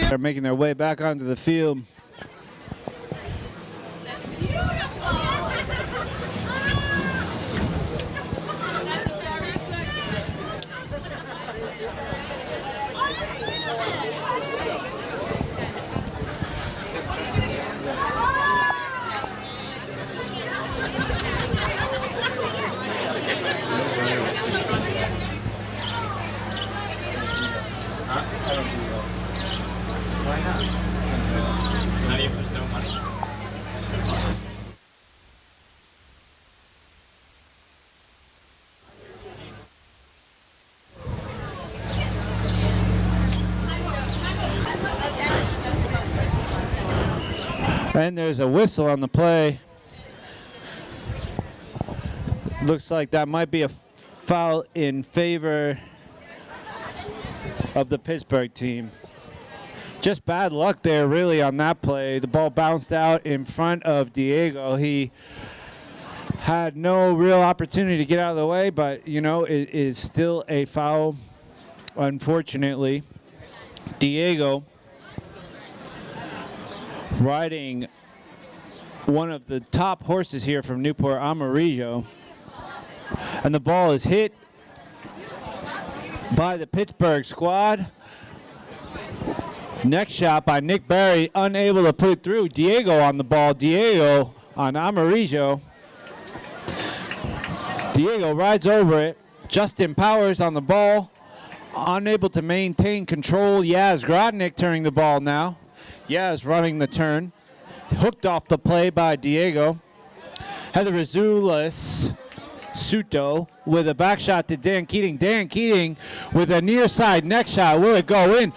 They're making their way back onto the field. And there's a whistle on the play. Looks like that might be a foul in favor of the Pittsburgh team. Just bad luck there, really, on that play. The ball bounced out in front of Diego. He had no real opportunity to get out of the way, but, you know, it is still a foul, unfortunately. Diego riding one of the top horses here from Newport, Amarillo. And the ball is hit by the Pittsburgh squad. Next shot by Nick Barry, unable to put it through. Diego on the ball. Diego on Amarillo. Diego rides over it. Justin Powers on the ball, unable to maintain control. Yaz Grodnick turning the ball now. Yaz running the turn. Hooked off the play by Diego. Heather Azulis Suto with a back shot to Dan Keating. Dan Keating with a near side neck shot. Will it go in?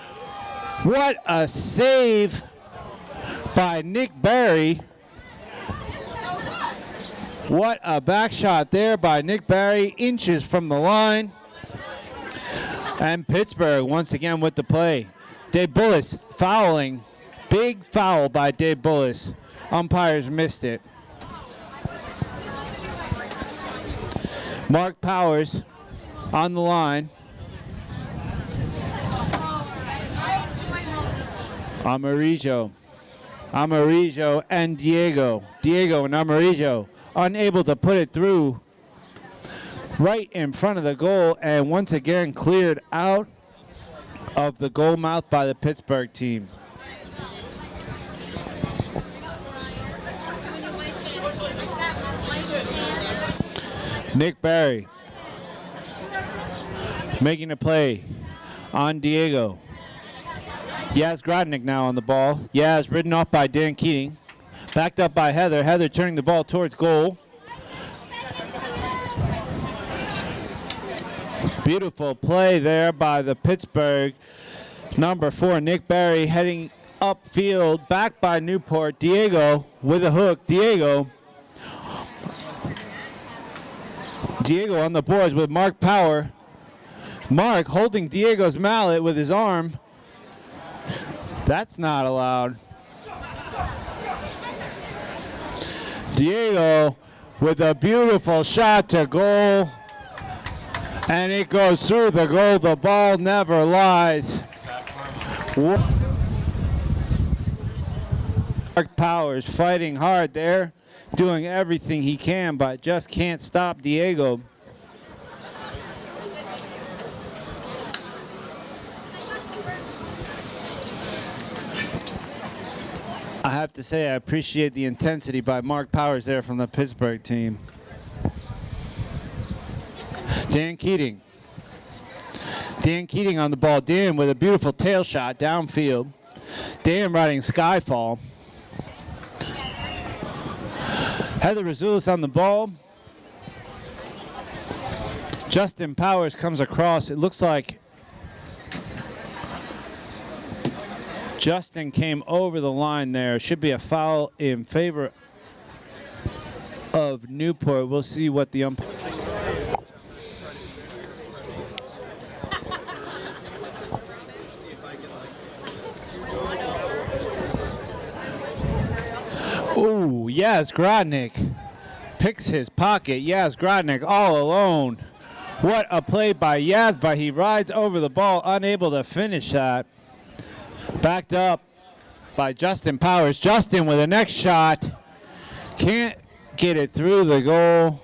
What a save by Nick Barry. What a back shot there by Nick Barry, inches from the line. And Pittsburgh once again with the play. Dave Bullis fouling. Big foul by Dave Bullis. Umpires missed it. Mark Powers on the line. Amarillo and Diego. Diego and Amarillo unable to put it through right in front of the goal, and once again cleared out of the goal mouth by the Pittsburgh team. Nick Barry making a play on Diego. Yaz Grodnick now on the ball. Yaz ridden off by Dan Keating. Backed up by Heather. Heather turning the ball towards goal. Beautiful play there by the Pittsburgh number 4, Nick Barry, heading upfield. Back by Newport. Diego with a hook. Diego on the boards with Mark Power. Mark holding Diego's mallet with his arm. That's not allowed. Diego with a beautiful shot to goal. And it goes through the goal. The ball never lies. Mark Powers fighting hard there, doing everything he can, but just can't stop Diego. I have to say I appreciate the intensity by Mark Powers there from the Pittsburgh team. Dan Keating. Dan Keating on the ball. Dan with a beautiful tail shot downfield. Dan riding Skyfall. Heather Azulis on the ball. Justin Powers comes across. It looks like Justin came over the line there. Should be a foul in favor of Newport. We'll see what the umpire. Ooh, Yaz Grodnick picks his pocket. Yaz Grodnick all alone What a play by Yaz, but he rides over the ball, unable to finish that. Backed up by Justin Powers. Justin with the next shot. Can't get it through the goal.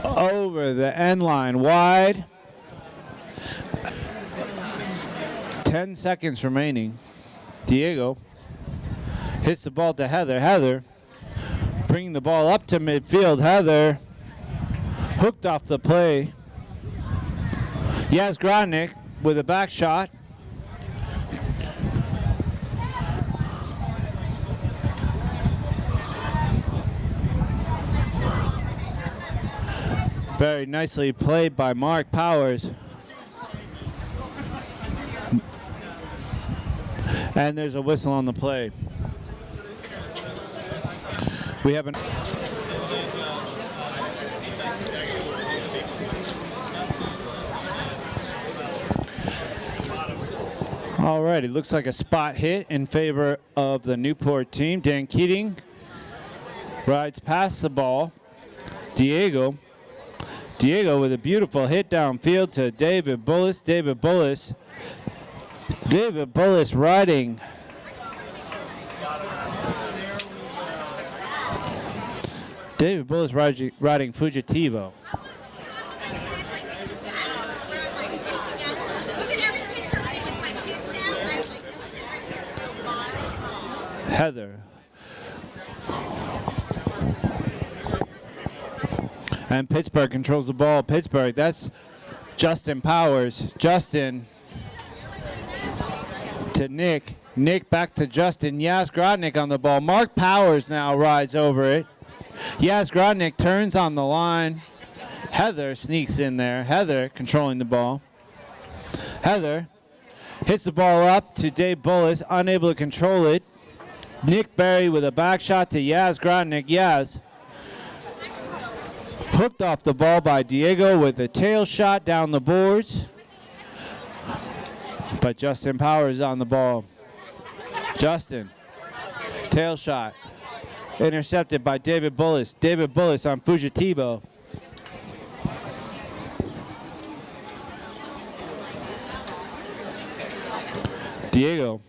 Over the end line wide. 10 seconds remaining. Diego hits the ball to Heather. Heather bringing the ball up to midfield. Heather hooked off the play. Yaz Grodnik with a back shot. Very nicely played by Mark Powers. And there's a whistle on the play. We have an... All right, it looks like a spot hit in favor of the Newport team. Dan Keating rides past the ball. Diego with a beautiful hit downfield to David Bullis. David Bullis riding. David Bullis riding Fugitivo. Heather. And Pittsburgh controls the ball. Pittsburgh, that's Justin Powers. Justin to Nick. Nick back to Justin. Yaz Grodnik on the ball. Mark Powers now rides over it. Yaz Grodnik turns on the line. Heather sneaks in there. Heather controlling the ball. Heather hits the ball up to Dave Bullis, unable to control it. Nick Berry with a back shot to Yaz Grodnik. Yaz hooked off the ball by Diego with a tail shot down the boards. But Justin Powers on the ball. Justin, tail shot. Intercepted by David Bullis. David Bullis on Fugitivo. Diego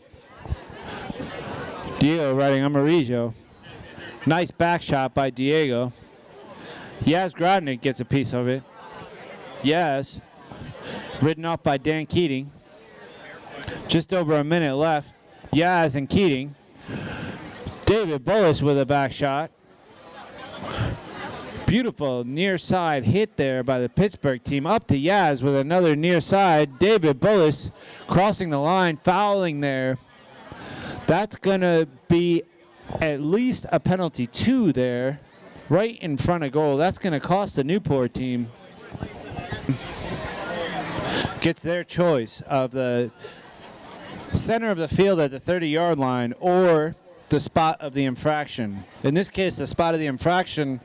riding Amarillo. Nice back shot by Diego. Yaz Grodnik gets a piece of it. Yaz, ridden off by Dan Keating. Just over a minute left. Yaz and Keating. David Bullis with a back shot. Beautiful near side hit there by the Pittsburgh team. Up to Yaz with another near side. David Bullis crossing the line, fouling there. That's going to be at least a penalty 2 there, right in front of goal. That's going to cost the Newport team. Gets their choice of the center of the field at the 30-yard line or the spot of the infraction. In this case, the spot of the infraction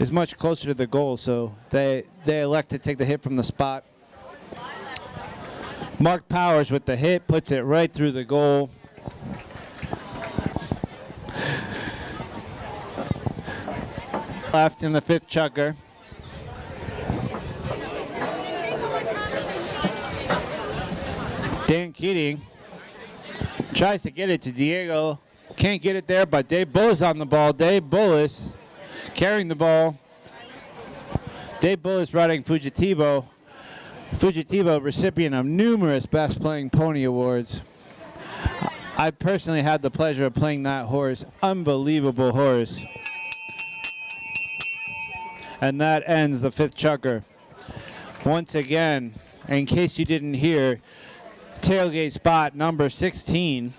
is much closer to the goal, so they elect to take the hit from the spot. Mark Powers with the hit puts it right through the goal. Left in the 5th Chukka. Dan Keating tries to get it to Diego. Can't get it there, but Dave Bullis on the ball. Dave Bullis carrying the ball. Dave Bullis riding Fugitivo. Fugitivo, recipient of numerous Best Playing Pony Awards. I personally had the pleasure of playing that horse. Unbelievable horse. And that ends the 5th Chukka. Once again, in case you didn't hear, tailgate spot number 16.